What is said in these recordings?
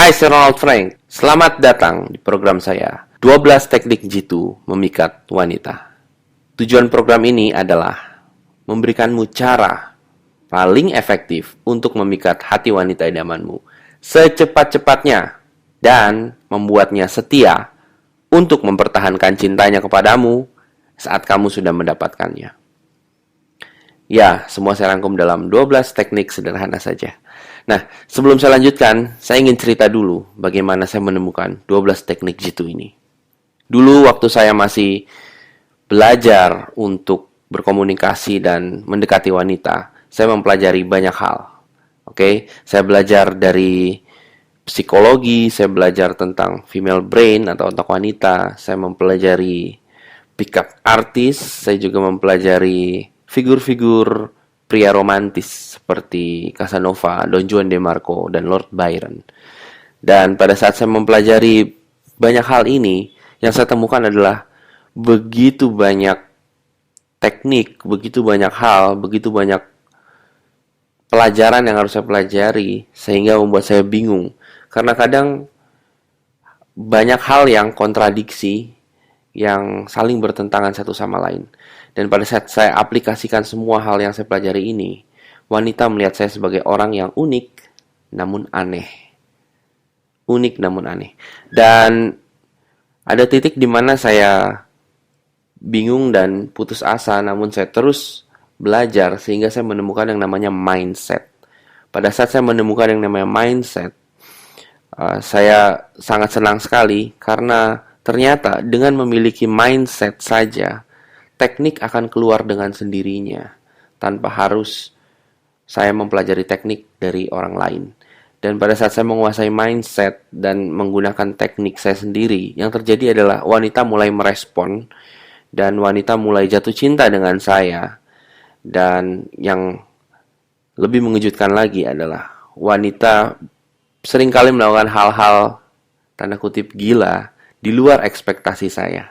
Hai, saya Ronald Frank. Selamat datang di program saya, 12 Teknik Jitu Memikat Wanita. Tujuan program ini adalah memberikanmu cara paling efektif untuk memikat hati wanita idamanmu secepat-cepatnya dan membuatnya setia untuk mempertahankan cintanya kepadamu saat kamu sudah mendapatkannya. Ya, semua saya rangkum dalam 12 teknik sederhana saja. Nah, sebelum saya lanjutkan, saya ingin cerita dulu bagaimana saya menemukan 12 teknik jitu ini. Dulu waktu saya masih belajar untuk berkomunikasi dan mendekati wanita, saya mempelajari banyak hal. Oke, saya belajar dari psikologi, saya belajar tentang female brain atau otak wanita, saya mempelajari pick up artist, saya juga mempelajari figur-figur pria romantis seperti Casanova, Don Juan de Marco, dan Lord Byron. Dan pada saat saya mempelajari banyak hal ini, yang saya temukan adalah begitu banyak teknik, begitu banyak hal, begitu banyak pelajaran yang harus saya pelajari, sehingga membuat saya bingung. Karena kadang banyak hal yang kontradiksi, yang saling bertentangan satu sama lain. Dan pada saat saya aplikasikan semua hal yang saya pelajari ini, wanita melihat saya sebagai orang yang unik, namun aneh. Unik namun aneh. Dan ada titik di mana saya bingung dan putus asa, namun saya terus belajar sehingga saya menemukan yang namanya mindset. Pada saat saya menemukan yang namanya mindset, saya sangat senang sekali karena ternyata dengan memiliki mindset saja, teknik akan keluar dengan sendirinya tanpa harus saya mempelajari teknik dari orang lain. Dan pada saat saya menguasai mindset dan menggunakan teknik saya sendiri, yang terjadi adalah wanita mulai merespon dan wanita mulai jatuh cinta dengan saya. Dan yang lebih mengejutkan lagi adalah wanita seringkali melakukan hal-hal tanda kutip gila di luar ekspektasi saya.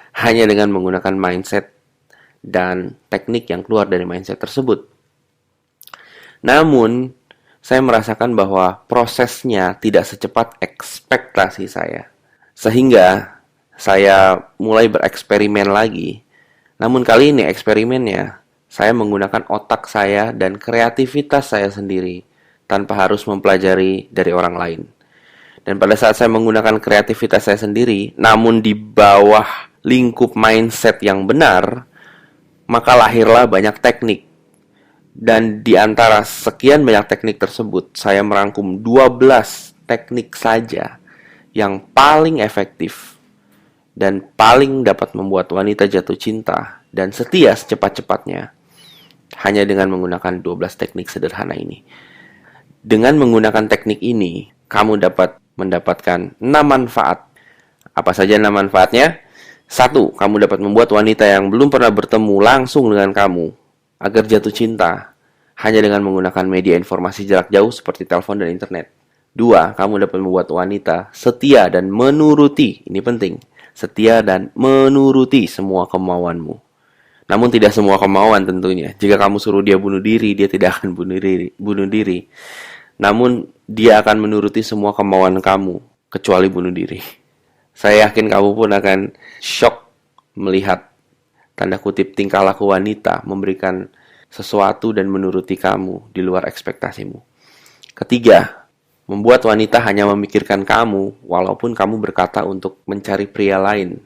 Hanya dengan menggunakan mindset dan teknik yang keluar dari mindset tersebut. Namun, saya merasakan bahwa prosesnya tidak secepat ekspektasi saya. Sehingga, saya mulai bereksperimen lagi. Namun kali ini eksperimennya, saya menggunakan otak saya dan kreativitas saya sendiri, tanpa harus mempelajari dari orang lain. Dan pada saat saya menggunakan kreativitas saya sendiri, namun di bawah lingkup mindset yang benar, maka lahirlah banyak teknik. Dan di antara sekian banyak teknik tersebut, saya merangkum 12 teknik saja yang paling efektif dan paling dapat membuat wanita jatuh cinta dan setia secepat-cepatnya hanya dengan menggunakan 12 teknik sederhana ini. Dengan menggunakan teknik ini, kamu dapat mendapatkan 6 manfaat. Apa saja 6 manfaatnya? 1. Kamu dapat membuat wanita yang belum pernah bertemu langsung dengan kamu agar jatuh cinta hanya dengan menggunakan media informasi jarak jauh seperti telepon dan internet. 2. Kamu dapat membuat wanita setia dan menuruti, ini penting, setia dan menuruti semua kemauanmu. Namun tidak semua kemauan tentunya. Jika kamu suruh dia bunuh diri, dia tidak akan bunuh diri. Namun dia akan menuruti semua kemauan kamu, kecuali bunuh diri. Saya yakin kamu pun akan shock melihat tanda kutip tingkah laku wanita memberikan sesuatu dan menuruti kamu di luar ekspektasimu. Ketiga, membuat wanita hanya memikirkan kamu walaupun kamu berkata untuk mencari pria lain.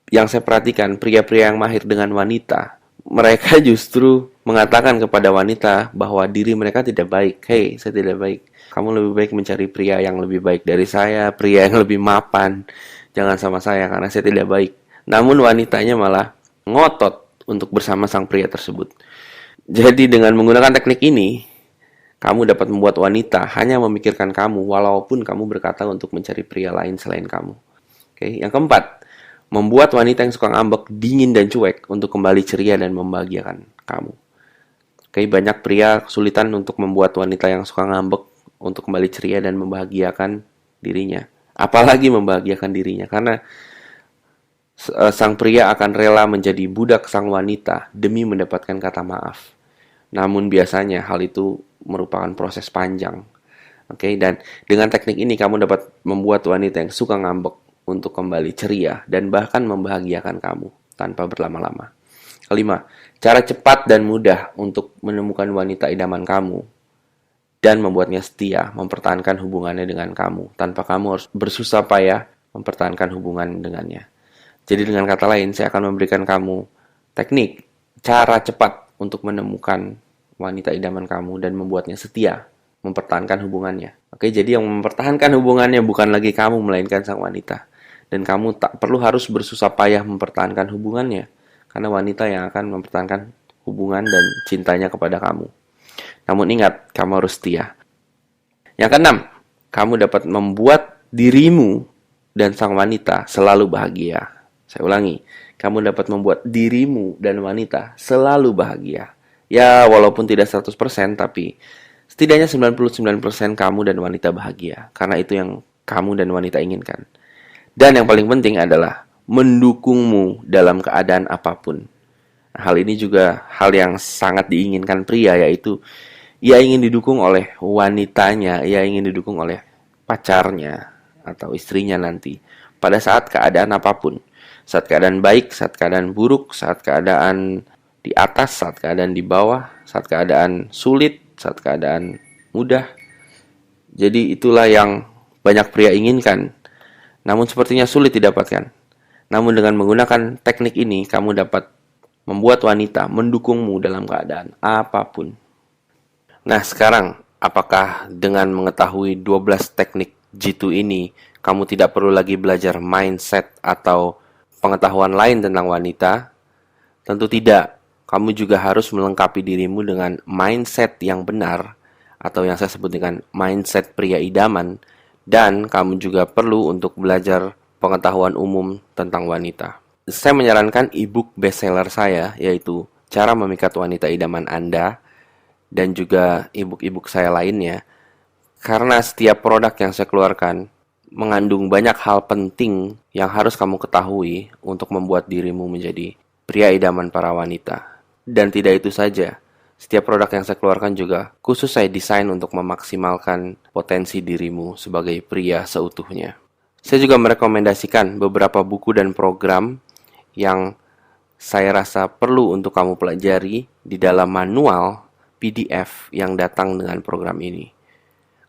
Yang saya perhatikan, pria-pria yang mahir dengan wanita, mereka justru mengatakan kepada wanita bahwa diri mereka tidak baik. Hey, saya tidak baik. Kamu lebih baik mencari pria yang lebih baik dari saya, pria yang lebih mapan. Jangan sama saya karena saya tidak baik. Namun wanitanya malah ngotot untuk bersama sang pria tersebut. Jadi dengan menggunakan teknik ini, kamu dapat membuat wanita hanya memikirkan kamu walaupun kamu berkata untuk mencari pria lain selain kamu. Oke, yang keempat, membuat wanita yang suka ngambek dingin dan cuek untuk kembali ceria dan membahagiakan kamu. Oke, banyak pria kesulitan untuk membuat wanita yang suka ngambek untuk kembali ceria dan membahagiakan dirinya. Apalagi membahagiakan dirinya, karena sang pria akan rela menjadi budak sang wanita demi mendapatkan kata maaf. Namun biasanya hal itu merupakan proses panjang. Oke, dan dengan teknik ini kamu dapat membuat wanita yang suka ngambek untuk kembali ceria dan bahkan membahagiakan kamu tanpa berlama-lama. Kelima, cara cepat dan mudah untuk menemukan wanita idaman kamu dan membuatnya setia, mempertahankan hubungannya dengan kamu tanpa kamu harus bersusah payah mempertahankan hubungan dengannya. Jadi dengan kata lain, saya akan memberikan kamu teknik, cara cepat untuk menemukan wanita idaman kamu dan membuatnya setia, mempertahankan hubungannya. Oke, jadi yang mempertahankan hubungannya bukan lagi kamu, melainkan sang wanita. Dan kamu tak perlu harus bersusah payah mempertahankan hubungannya, karena wanita yang akan mempertahankan hubungan dan cintanya kepada kamu. Namun ingat, kamu harus setia. Yang keenam, kamu dapat membuat dirimu dan sang wanita selalu bahagia. Saya ulangi, kamu dapat membuat dirimu dan wanita selalu bahagia. Ya, walaupun tidak 100%, tapi setidaknya 99% kamu dan wanita bahagia. Karena itu yang kamu dan wanita inginkan. Dan yang paling penting adalah mendukungmu dalam keadaan apapun. Hal ini juga hal yang sangat diinginkan pria, yaitu ia ingin didukung oleh wanitanya, ia ingin didukung oleh pacarnya atau istrinya nanti pada saat keadaan apapun. Saat keadaan baik, saat keadaan buruk, saat keadaan di atas, saat keadaan di bawah, saat keadaan sulit, saat keadaan mudah. Jadi itulah yang banyak pria inginkan, namun sepertinya sulit didapatkan. Namun dengan menggunakan teknik ini, kamu dapat membuat wanita mendukungmu dalam keadaan apapun. Nah sekarang, apakah dengan mengetahui 12 teknik G2 ini, kamu tidak perlu lagi belajar mindset atau pengetahuan lain tentang wanita? Tentu tidak. Kamu juga harus melengkapi dirimu dengan mindset yang benar, atau yang saya sebut dengan mindset pria idaman, dan kamu juga perlu untuk belajar pengetahuan umum tentang wanita. Saya menyarankan e-book bestseller saya, yaitu Cara Memikat Wanita Idaman Anda, dan juga e-book saya lainnya, karena setiap produk yang saya keluarkan mengandung banyak hal penting yang harus kamu ketahui untuk membuat dirimu menjadi pria idaman para wanita. Dan tidak itu saja, setiap produk yang saya keluarkan juga khusus saya desain untuk memaksimalkan potensi dirimu sebagai pria seutuhnya. Saya juga merekomendasikan beberapa buku dan program yang saya rasa perlu untuk kamu pelajari di dalam manual PDF yang datang dengan program ini.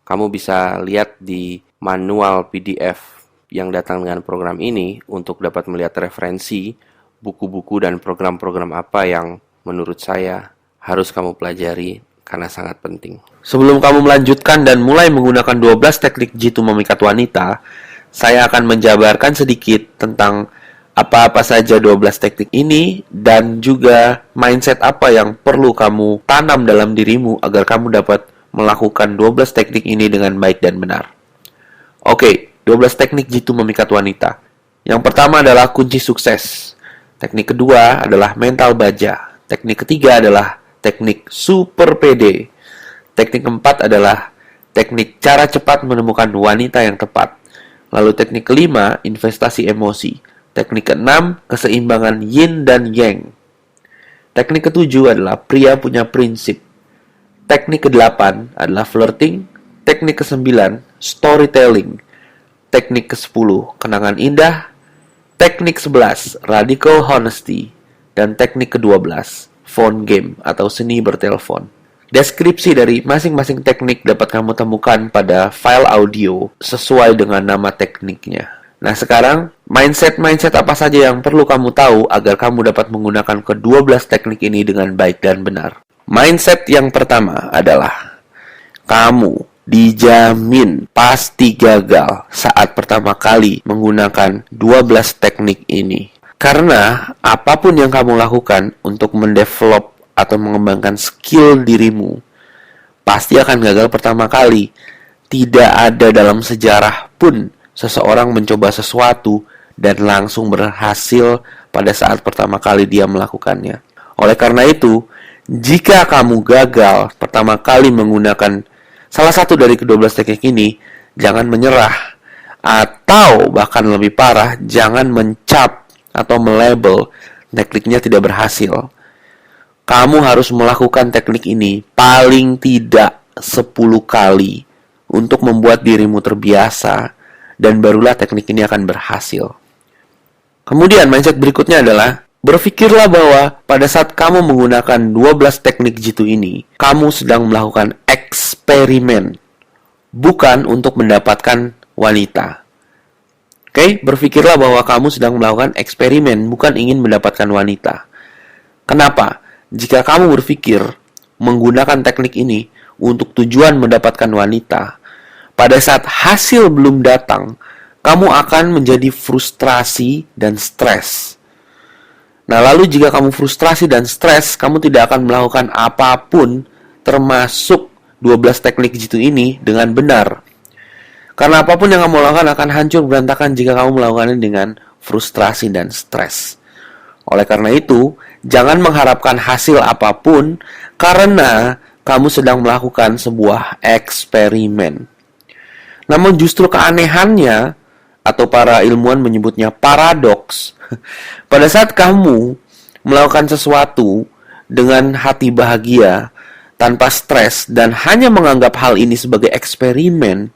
Kamu bisa lihat di manual PDF yang datang dengan program ini untuk dapat melihat referensi, buku-buku dan program-program apa yang menurut saya harus kamu pelajari karena sangat penting. Sebelum kamu melanjutkan dan mulai menggunakan 12 teknik G2 memikat wanita, saya akan menjabarkan sedikit tentang apa-apa saja 12 teknik ini dan juga mindset apa yang perlu kamu tanam dalam dirimu agar kamu dapat melakukan 12 teknik ini dengan baik dan benar. Oke, 12 teknik G2 memikat wanita. Yang pertama adalah kunci sukses. Teknik kedua adalah mental baja. Teknik ketiga adalah teknik super PD. Teknik keempat adalah teknik cara cepat menemukan wanita yang tepat. Lalu teknik kelima, investasi emosi. Teknik keenam, keseimbangan yin dan yang. Teknik ketujuh adalah pria punya prinsip. Teknik kedelapan adalah flirting. Teknik kesembilan, storytelling. Teknik ke-10, kenangan indah. Teknik 11, radical honesty. Dan teknik ke-12, phone game atau seni bertelepon. Deskripsi dari masing-masing teknik dapat kamu temukan pada file audio sesuai dengan nama tekniknya. Nah sekarang, mindset apa saja yang perlu kamu tahu agar kamu dapat menggunakan ke-12 teknik ini dengan baik dan benar. Mindset yang pertama adalah kamu dijamin pasti gagal saat pertama kali menggunakan 12 teknik ini. Karena apapun yang kamu lakukan untuk mendevelop atau mengembangkan skill dirimu, pasti akan gagal pertama kali. Tidak ada dalam sejarah pun seseorang mencoba sesuatu dan langsung berhasil pada saat pertama kali dia melakukannya. Oleh karena itu, jika kamu gagal pertama kali menggunakan salah satu dari ke-12 teknik ini, jangan menyerah. Atau bahkan lebih parah, jangan mencap atau melabel tekniknya tidak berhasil. Kamu harus melakukan teknik ini paling tidak 10 kali untuk membuat dirimu terbiasa, dan barulah teknik ini akan berhasil. Kemudian mindset berikutnya adalah, berpikirlah bahwa pada saat kamu menggunakan 12 teknik jitu ini, kamu sedang melakukan eksperimen, bukan untuk mendapatkan wanita. Oke, berpikirlah bahwa kamu sedang melakukan eksperimen, bukan ingin mendapatkan wanita. Kenapa? Jika kamu berpikir menggunakan teknik ini untuk tujuan mendapatkan wanita, pada saat hasil belum datang, kamu akan menjadi frustrasi dan stres. Nah, lalu jika kamu frustrasi dan stres, kamu tidak akan melakukan apapun termasuk 12 teknik jitu ini dengan benar. Karena apapun yang kamu lakukan akan hancur berantakan jika kamu melakukannya dengan frustrasi dan stres. Oleh karena itu, jangan mengharapkan hasil apapun karena kamu sedang melakukan sebuah eksperimen. Namun justru keanehannya, atau para ilmuwan menyebutnya paradoks, pada saat kamu melakukan sesuatu dengan hati bahagia, tanpa stres, dan hanya menganggap hal ini sebagai eksperimen,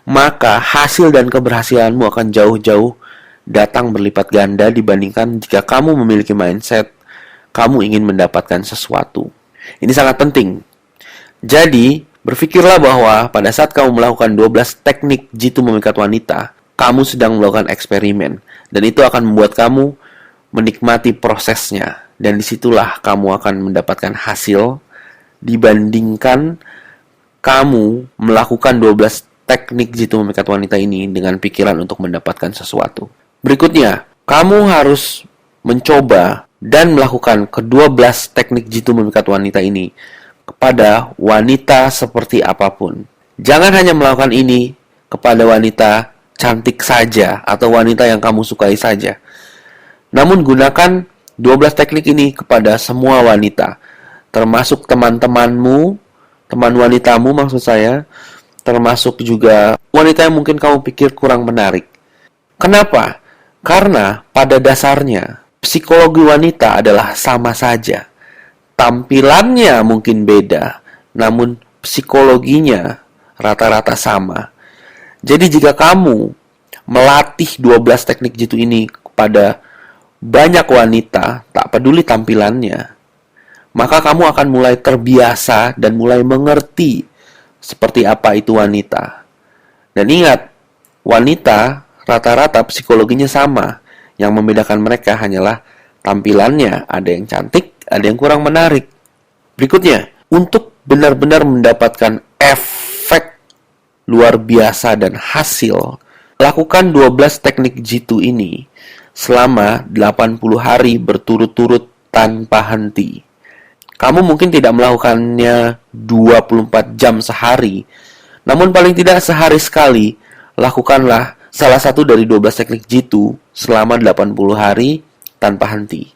maka hasil dan keberhasilanmu akan jauh-jauh datang berlipat ganda dibandingkan jika kamu memiliki mindset kamu ingin mendapatkan sesuatu. Ini sangat penting. Jadi, berpikirlah bahwa pada saat kamu melakukan 12 teknik jitu memikat wanita, kamu sedang melakukan eksperimen. Dan itu akan membuat kamu menikmati prosesnya. Dan disitulah kamu akan mendapatkan hasil dibandingkan kamu melakukan 12 teknik jitu memikat wanita ini dengan pikiran untuk mendapatkan sesuatu. Berikutnya, kamu harus mencoba dan melakukan ke-12 teknik jitu memikat wanita ini kepada wanita seperti apapun. Jangan hanya melakukan ini kepada wanita cantik saja atau wanita yang kamu sukai saja. Namun gunakan 12 teknik ini kepada semua wanita, termasuk teman-temanmu, teman wanitamu maksud saya, termasuk juga wanita yang mungkin kamu pikir kurang menarik. Kenapa? Karena pada dasarnya psikologi wanita adalah sama saja. Tampilannya mungkin beda, namun psikologinya rata-rata sama. Jadi jika kamu melatih 12 teknik jitu ini kepada banyak wanita, tak peduli tampilannya, maka kamu akan mulai terbiasa dan mulai mengerti seperti apa itu wanita. Dan ingat, wanita rata-rata psikologinya sama. Yang membedakan mereka hanyalah tampilannya. Ada yang cantik, ada yang kurang menarik. Berikutnya, untuk benar-benar mendapatkan efek luar biasa dan hasil, lakukan 12 teknik jitu ini selama 80 hari berturut-turut tanpa henti. Kamu mungkin tidak melakukannya 24 jam sehari, namun paling tidak sehari sekali, lakukanlah salah satu dari 12 teknik jitu selama 80 hari tanpa henti.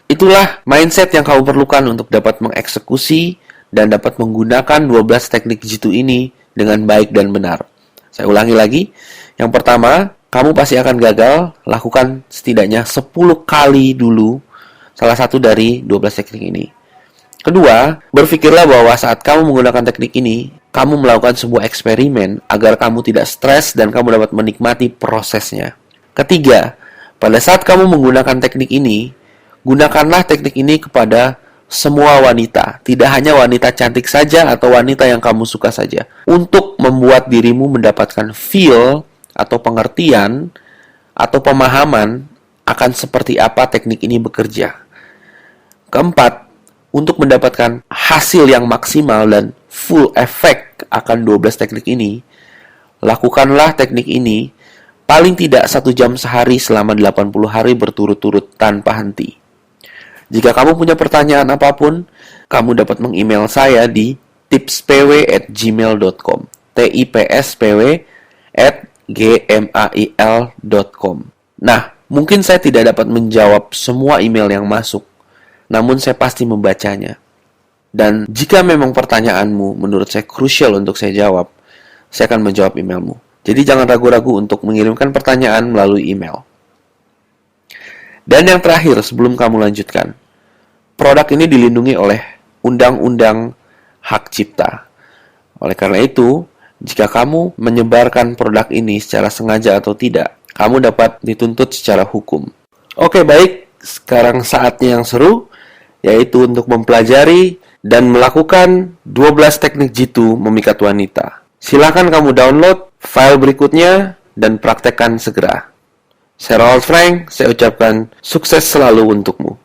Itulah mindset yang kamu perlukan untuk dapat mengeksekusi dan dapat menggunakan 12 teknik jitu ini dengan baik dan benar. Saya ulangi lagi. Yang pertama, kamu pasti akan gagal, lakukan setidaknya 10 kali dulu salah satu dari 12 teknik ini. Kedua, berpikirlah bahwa saat kamu menggunakan teknik ini, kamu melakukan sebuah eksperimen agar kamu tidak stres dan kamu dapat menikmati prosesnya. Ketiga, pada saat kamu menggunakan teknik ini, gunakanlah teknik ini kepada semua wanita, tidak hanya wanita cantik saja atau wanita yang kamu suka saja, untuk membuat dirimu mendapatkan feel atau pengertian atau pemahaman akan seperti apa teknik ini bekerja. Keempat, untuk mendapatkan hasil yang maksimal dan full effect akan 12 teknik ini, lakukanlah teknik ini paling tidak 1 jam sehari selama 80 hari berturut-turut tanpa henti. Jika kamu punya pertanyaan apapun, kamu dapat meng-email saya di tipspw@gmail.com tipspw@gmail.com. Nah, mungkin saya tidak dapat menjawab semua email yang masuk, namun saya pasti membacanya. Dan jika memang pertanyaanmu menurut saya krusial untuk saya jawab, saya akan menjawab emailmu. Jadi jangan ragu-ragu untuk mengirimkan pertanyaan melalui email. Dan yang terakhir sebelum kamu lanjutkan, produk ini dilindungi oleh Undang-Undang Hak Cipta. Oleh karena itu, Jika kamu menyebarkan produk ini secara sengaja atau tidak, kamu dapat dituntut secara hukum. Oke, baik. Sekarang saatnya yang seru, yaitu untuk mempelajari dan melakukan 12 teknik jitu memikat wanita. Silakan kamu download file berikutnya dan praktekkan segera. Saya Ronald Frank, saya ucapkan sukses selalu untukmu.